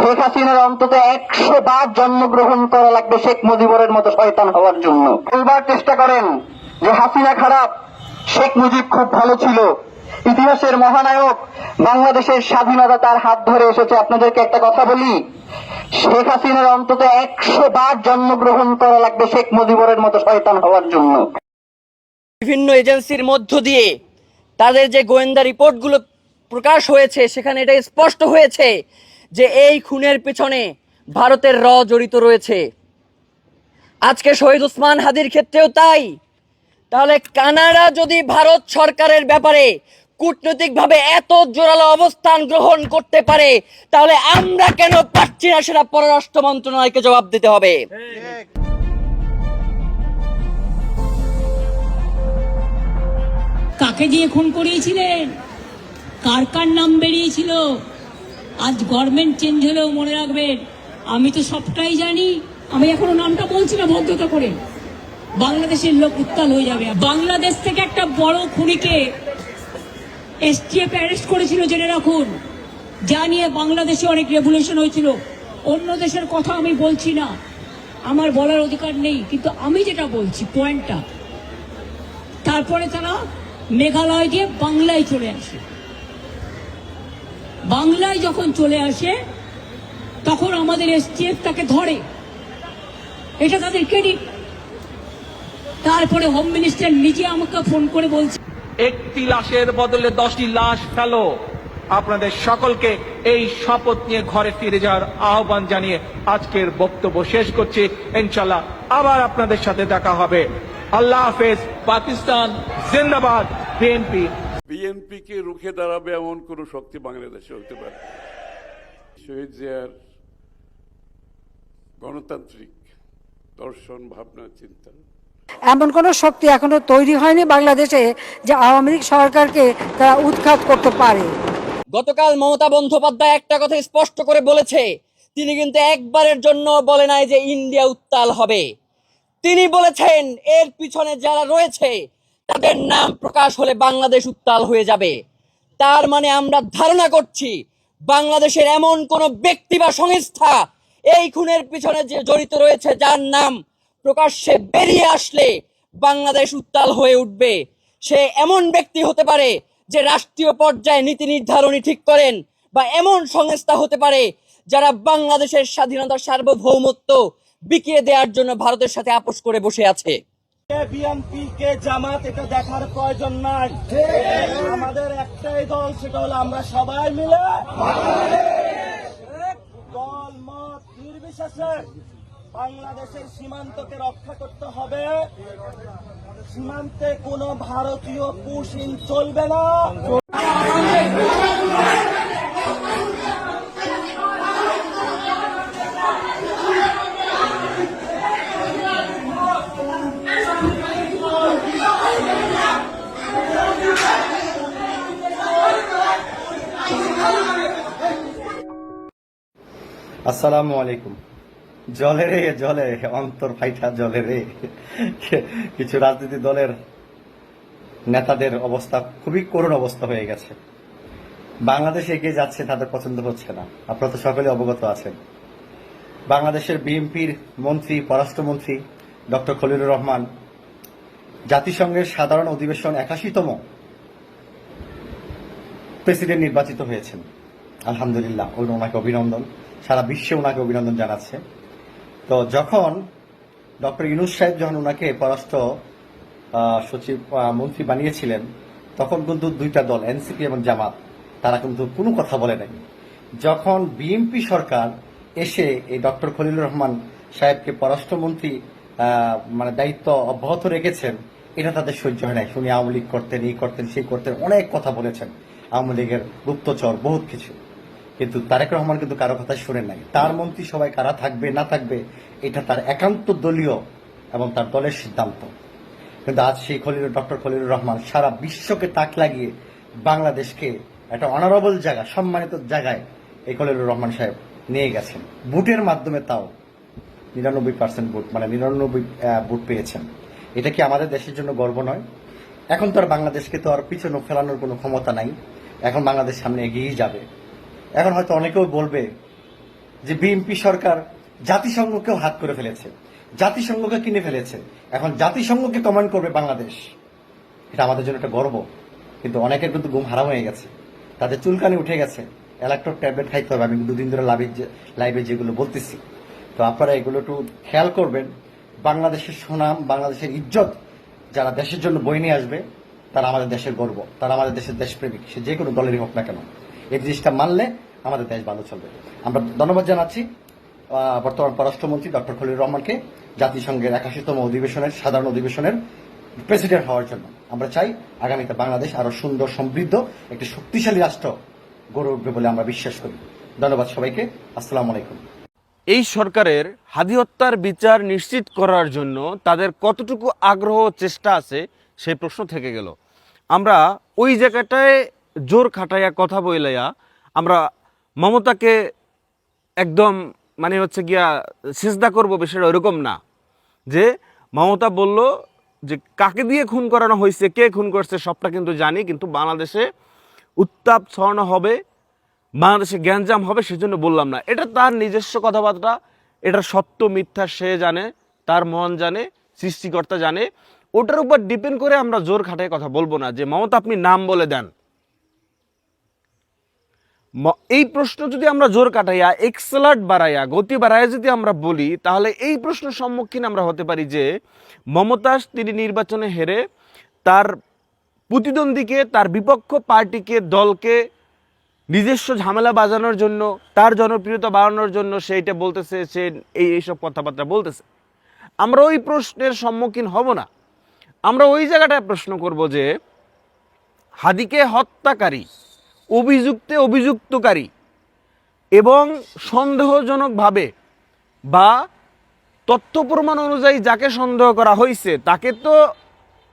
শেখ হাসিনার অন্তত 100 বার জন্মগ্রহণ করা লাগবে শেখ মুজিবুরের মতো শয়তান হওয়ার জন্য। বলবার চেষ্টা করেন যে হাসিনা খারাপ, শেখ মুজিব খুব ভালো ছিল, ইতিহাসের মহানায়ক, বাংলাদেশের স্বাধীনতা তার হাত ধরে এসেছে। আপনাদেরকে একটা কথা বলি, শেখ হাসিনার অন্তত 100 বার জন্মগ্রহণ করা লাগবে শেখ মুজিবুরের মতো শয়তান হওয়ার জন্য। বিভিন্ন এজেন্সির মধ্য দিয়ে তাদের যে গোয়েন্দা রিপোর্টগুলো প্রকাশ হয়েছে সেখানে এটা স্পষ্ট হয়েছে যে এই খুনের পেছনে ভারতের জড়িত রয়েছে। আজকে শহীদ ওসমান হাদির ক্ষেত্রেও তাই। তাহলে কানাডা যদি ভারত সরকারের ব্যাপারে কূটনৈতিকভাবে এত জোরালো অবস্থান গ্রহণ করতে পারে, তাহলে আমরা কেন পারছি না সেটা পররাষ্ট্র মন্ত্রণালয়কে জবাব দিতে হবে। কাকে দিয়ে খুন করিয়েছিলেন, কার কার নাম বেরিয়েছিল? আজ গভর্নমেন্ট চেঞ্জ হলেও মনে রাখবেন, আমি তো সবটাই জানি, আমি এখনো নামটা বলছি না ভদ্রতা করে, বাংলাদেশের লোক উত্তাল হয়ে যাবে। বাংলাদেশ থেকে একটা বড় খুনিকে এসটিএফ অ্যারেস্ট করেছিল, জেনে রাখুন, যা নিয়ে বাংলাদেশে অনেক রেভুলেশন হয়েছিল। অন্য দেশের কথা আমি বলছি না, আমার বলার অধিকার নেই, কিন্তু আমি যেটা বলছি পয়েন্টটা, তারপরে তারা মেঘালয় দিয়ে বাংলায় চলে আসে। বাংলায় যখন চলে আসে তখন আমাদের এসটিএফ তাকে ধরে, এটা তাদের ক্রেডিট। তারপরে হোম মিনিস্টার নিজে আমাকে ফোন করে বলছে, একটি লাশের বদলে 10টি লাশ ফেলো। আপনাদের সকলকে এই শপথ নিয়ে ঘরে ফিরে যাওয়ার আহ্বান জানিয়ে আজকের বক্তব্য শেষ করছি। ইনশাআল্লাহ আবার আপনাদের সাথে দেখা হবে। আল্লাহ হাফেজ। পাকিস্তান জিন্দাবাদ। বিএনপি কে রুখে দাঁড়াবে এমন কোন শক্তি বাংলাদেশে হতে পারে? শহীদ জিয়ার গণতান্ত্রিক দর্শন, ভাবনা, চিন্তা, এমন কোন শক্তি এখনো তৈরি হয়নি বাংলাদেশে যে আওয়ামী লীগ সরকারকে তারা উৎখাত করতে পারে। গতকাল মমতা বন্দ্যোপাধ্যায় একটা কথা স্পষ্ট করে বলেছে, তিনি কিন্তু একবারের জন্য বলে নাই যে ইন্ডিয়া উত্তাল হবে। তিনি বলেছেন এর পিছনে যারা রয়েছে তাদের নাম প্রকাশ হলে বাংলাদেশ উত্তাল হয়ে যাবে। তার মানে আমরা ধারণা করছি বাংলাদেশের এমন কোন ব্যক্তি বা সংস্থা এই খুনের পিছনে যে জড়িত রয়েছে, যার নাম প্রকাশ্যে বেরিয়ে আসলে বাংলাদেশ উত্তাল হয়ে উঠবে। সে এমন ব্যক্তি হতে পারে যে রাষ্ট্রীয় পর্যায়ে নীতি নির্ধারণী ঠিক করেন, বা এমন সংস্থা হতে পারে যারা বাংলাদেশের স্বাধীনতার সার্বভৌমত্ব বিকিয়ে দেওয়ার জন্য ভারতের সাথে আপোষ করে বসে আছে। বিএনপি কে জামাত এটা দেখার প্রয়োজন নাই, আমাদের একটাই দল, সেটা হলো আমরা সবাই মিলে দল মত নির্বিশেষে বাংলাদেশের সীমান্তকে রক্ষা করতে হবে। সীমান্তে কোনো ভারতীয় পুশিন চলবে না। আসসালামু আলাইকুম। জলে রে জলে, অন্তর ফাইটা জলে রে। কিছু রাজনীতি দলের নেতাদের অবস্থা খুবই করুণ অবস্থা হয়ে গেছে। বাংলাদেশ এগিয়ে যাচ্ছে, তাদের পছন্দ হচ্ছে না। আপনারা তো সকলে অবগত আছেন। বাংলাদেশের বিএনপির মন্ত্রী, পররাষ্ট্রমন্ত্রী ডক্টর খলিলুর রহমান জাতিসংঘের সাধারণ অধিবেশন ৮১তম প্রেসিডেন্ট নির্বাচিত হয়েছেন। আলহামদুলিল্লাহ, ওনাকে অভিনন্দন। সারা বিশ্বে ওনাকে অভিনন্দন জানাচ্ছে। তো যখন ডক্টর ইউনূস সাহেব যখন ওনাকে পররাষ্ট্র সচিব মন্ত্রী বানিয়েছিলেন, তখন কিন্তু দুইটা দল, এনসিপি এবং জামাত, তারা কিন্তু কোনো কথা বলে নাই। যখন বিএনপি সরকার এসে এই ডক্টর খলিলুর রহমান সাহেবকে পররাষ্ট্রমন্ত্রী মানে দায়িত্ব অব্যাহত রেখেছেন, এটা তাদের সহ্য হয় নাই। শুনি আওয়ামী লীগ করতেন, এই করতেন, সেই করতেন, অনেক কথা বলেছেন, আওয়ামী লীগের গুপ্তচর, বহুত কিছু। কিন্তু তারেক রহমান কিন্তু কারো কথা শুনেন নাই। তার মন্ত্রী সবাই কারা থাকবে না থাকবে এটা তার একান্ত দলীয় এবং তার দলের সিদ্ধান্ত। কিন্তু আজ সেই ডক্টর খলিলুর রহমান সারা বিশ্বকে তাক লাগিয়ে বাংলাদেশকে একটা অনারেবল জায়গা, সম্মানিত জায়গায় এই খলিলুর রহমান সাহেব নিয়ে গেছেন। ভোটের মাধ্যমে, তাও ৯৯% ভোট, মানে ৯৯ ভোট পেয়েছেন। এটা কি আমাদের দেশের জন্য গর্ব নয়? এখন তো আর বাংলাদেশকে তো আর পিছনে ফেলানোর কোনো ক্ষমতা নাই। এখন বাংলাদেশ সামনে এগিয়েই যাবে। এখন হয়তো অনেকেও বলবে যে বিএনপি সরকার জাতিসংঘকেও হাত করে ফেলেছে, জাতিসংঘকে কিনে ফেলেছে, এখন জাতিসংঘকে কমান্ড করবে বাংলাদেশ। এটা আমাদের জন্য একটা গর্ব, কিন্তু অনেকের কিন্তু ঘুম হারাম হয়ে গেছে, তাদের চুলকানি উঠে গেছে। ইলেকট্রল ট্যাবলেট খাইতে হবে, আমি দুদিন ধরে লাইভে যেগুলো বলতেছি, তো আপনারা এগুলো একটু খেয়াল করবেন। বাংলাদেশের সুনাম, বাংলাদেশের ইজ্জত যারা দেশের জন্য বই নিয়ে আসবে, তারা আমাদের দেশের গর্ব, তারা আমাদের দেশের দেশপ্রেমিক, সে যে কোনো দলেরই হোক না কেন। এই জিনিসটা মানলে আমাদের দেশ ভালো চলবে। আমরা ধন্যবাদ জানাচ্ছি বর্তমান পররাষ্ট্রমন্ত্রী ডক্টর খলিলুর রহমানকে জাতিসংঘের 81তম অধিবেশনের সাধারণ অধিবেশনের প্রেসিডেন্ট হওয়ার জন্য। আমরা চাই আগামীতে বাংলাদেশ আরো সুন্দর, সমৃদ্ধ একটি শক্তিশালী রাষ্ট্র গড়ে উঠবে বলে আমরা বিশ্বাস করি। ধন্যবাদ সবাইকে। আসসালামু আলাইকুম। এই সরকারের হাদি হত্যার বিচার নিশ্চিত করার জন্য তাদের কতটুকু আগ্রহ চেষ্টা আছে সেই প্রশ্ন থেকে গেল। আমরা ওই জায়গাটায় জোর খাটাইয়া কথা বইলাইয়া আমরা মমতাকে একদম মানে হচ্ছে গিয়া সিজদা করবো, বিষয়টা ওইরকম না। যে মমতা বলল যে কাকে দিয়ে খুন করানো হয়েছে, কে খুন করছে সবটা কিন্তু জানি, কিন্তু বাংলাদেশে উত্তাপ ছড়ানো হবে, বাংলাদেশে গ্যাঞ্জাম হবে, সেজন্য বললাম না। এটা তার নিজস্ব কথাবার্তা, এটা সত্য মিথ্যা সে জানে, তার মন জানে, সৃষ্টিকর্তা জানে। ওটার উপর ডিপেন্ড করে আমরা জোর খাটায় কথা বলবো না যে মমতা আপনি নাম বলে দেন। এই প্রশ্ন যদি আমরা জোর কাটাইয়া এক্সেলার্ট বাড়াইয়া গতি বাড়াইয়া যদি আমরা বলি, তাহলে এই প্রশ্নের সম্মুখীন আমরা হতে পারি যে মমতা তিনি নির্বাচনে হেরে তার প্রতিদ্বন্দ্বীকে, তার বিপক্ষ পার্টিকে, দলকে নিজস্ব ঝামেলা বাজানোর জন্য, তার জনপ্রিয়তা বাড়ানোর জন্য সেইটা বলতেছে, সে এইসব কথাবার্তা বলতেছে। আমরা ওই প্রশ্নের সম্মুখীন হব না। আমরা ওই জায়গাটায় প্রশ্ন করব যে হাদিকে হত্যাকারী, অভিযুক্তকারী এবং সন্দেহজনকভাবে বা তথ্য প্রমাণ অনুযায়ী যাকে সন্দেহ করা হয়েছে তাকে তো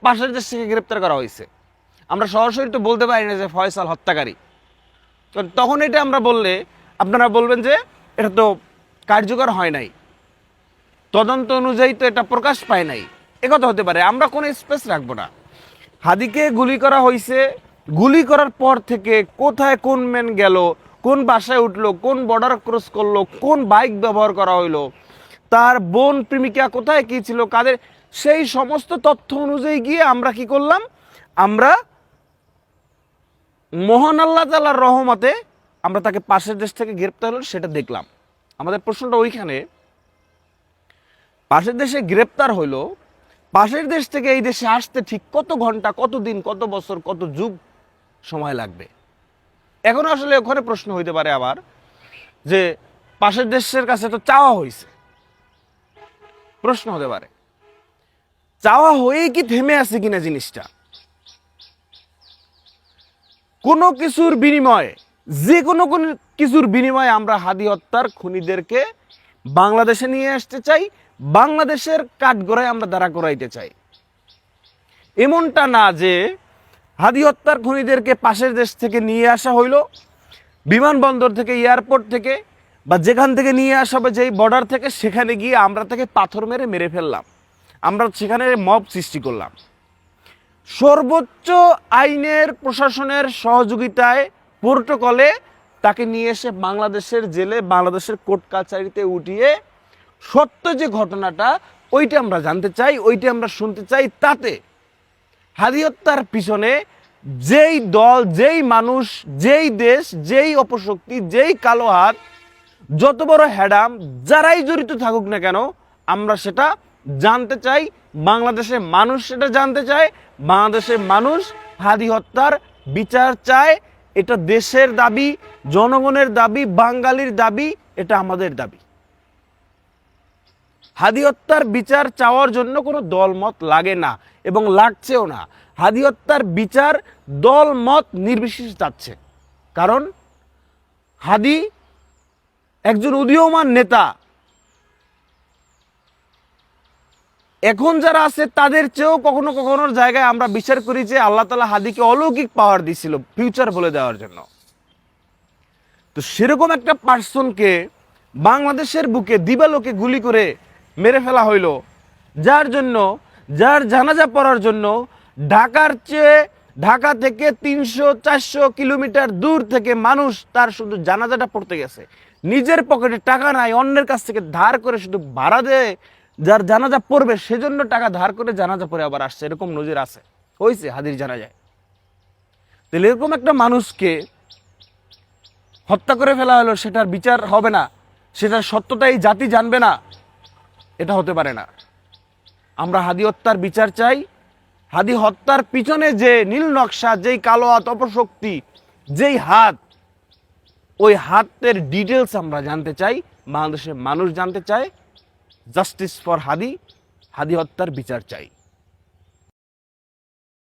পাশের দেশ থেকে গ্রেপ্তার করা হয়েছে। আমরা সরাসরি তো বলতে পারি না যে ফয়সাল হত্যাকারী। তখন এটা আমরা বললে আপনারা বলবেন যে এটা তো কার্যকর হয় নাই, তদন্ত অনুযায়ী তো এটা প্রকাশ পায় নাই, একথা হতে পারে। আমরা কোনো স্পেস রাখবো না। হাদিকে গুলি করা হয়েছে, গুলি করার পর থেকে কোথায় কোন ম্যান গেল, কোন বাসায় উঠলো, কোন বর্ডার ক্রস করলো, কোন বাইক ব্যবহার করা হইলো, তার বোন প্রেমিকা কোথায় কী ছিল, কাদের, সেই সমস্ত তথ্য অনুযায়ী গিয়ে আমরা কি করলাম, আমরা মহান আল্লাহ তাআলার রহমতে আমরা তাকে পাশের দেশ থেকে গ্রেপ্তার হলো সেটা দেখলাম। আমাদের প্রশ্নটা ওইখানে, পাশের দেশে গ্রেপ্তার হইলো, পাশের দেশ থেকে এই দেশে আসতে ঠিক কত ঘন্টা, কত দিন, কত বছর, কত যুগ সময় লাগবে? এখন আসলে ওখানে প্রশ্ন হইতে পারে আবার যে পাশের দেশের কাছে তো চাওয়া হয়েছে, প্রশ্ন হতে পারে চাওয়া হয়েই কি থেমে আছে কিনা জিনিসটা। কোনো কিছুর বিনিময়ে, যে কোনো কিছুর বিনিময়ে আমরা হাদি হত্যার খুনিদেরকে বাংলাদেশে নিয়ে আসতে চাই, বাংলাদেশের কাঠগড়ায় আমরা দাঁড়া করাইতে চাই। এমনটা না যে হাদি হত্যার খুনিদেরকে পাশের দেশ থেকে নিয়ে আসা হইল, বিমানবন্দর থেকে, এয়ারপোর্ট থেকে, বা যেখান থেকে নিয়ে আসা হবে যেই বর্ডার থেকে, সেখানে গিয়ে আমরা তাকে পাথর মেরে ফেললাম, আমরা সেখানে মব সৃষ্টি করলাম। সর্বোচ্চ আইনের প্রশাসনের সহযোগিতায়, প্রোটোকলে তাকে নিয়ে এসে বাংলাদেশের জেলে, বাংলাদেশের কোর্ট কাছারিতে উঠিয়ে সত্য যে ঘটনাটা ওইটা আমরা জানতে চাই, ওইটা আমরা শুনতে চাই। তাতে হাদি হত্যার পিছনে যেই দল, যেই মানুষ, যেই দেশ, যেই অপশক্তি, যেই কালো হাত, যত বড় হ্যাডাম, যারাই জড়িত থাকুক না কেন, আমরা সেটা জানতে চাই। বাংলাদেশের মানুষ সেটা জানতে চায়। বাংলাদেশের মানুষ হাদি হত্যার বিচার চায়। এটা দেশের দাবি, জনগণের দাবি, বাঙালির দাবি, এটা আমাদের দাবি। হাদি হত্যার বিচার চাওয়ার জন্য কোনো দলমত লাগে না এবং লাগছেও না। হাদি হত্যার বিচার দলমত নির্বিশেষে যাচ্ছে, কারণ হাদি একজন উদীয়মান নেতা। এখন যারা আছে তাদের চেয়েও কখনো কখনো জায়গায় আমরা বিচার করি যে আল্লাহ তাআলা হাদিকে অলৌকিক পাওয়ার দিছিল ফিউচার বলে দেওয়ার জন্য। তো সেরকম একটা পার্সনকে বাংলাদেশের বুকে দিবালোকে গুলি করে মেরে ফেলা হইল, যার জন্য, যার জানাজা পড়ার জন্য ঢাকা থেকে 300-400 কিলোমিটার দূর থেকে মানুষ তার শুধু জানাজাটা পড়তে গেছে। নিজের পকেটে টাকা নাই, অন্যের কাছ থেকে ধার করে শুধু ভাড়া দেয়, যার জানাজা পড়বে সেজন্য টাকা ধার করে জানাজা পড়ে আবার আসছে, এরকম নজির আছে, হয়েছে হাদির জানাজায়। তাহলে এরকম একটা মানুষকে হত্যা করে ফেলা হলো, সেটার বিচার হবে না, সেটার সত্যতা এই জাতি জানবে না, এটা হতে পারে না। আমরা হাদি হত্যার বিচার চাই। হাদি হত্যার পিছনে যে নীল নকশা, যেই কালো হাত, অপশক্তি, যেই হাত, ওই হাতের ডিটেলস আমরা জানতে চাই, বাংলাদেশের মানুষ জানতে চায়। জাস্টিস ফর হাদি, হাদি হত্যার বিচার চাই।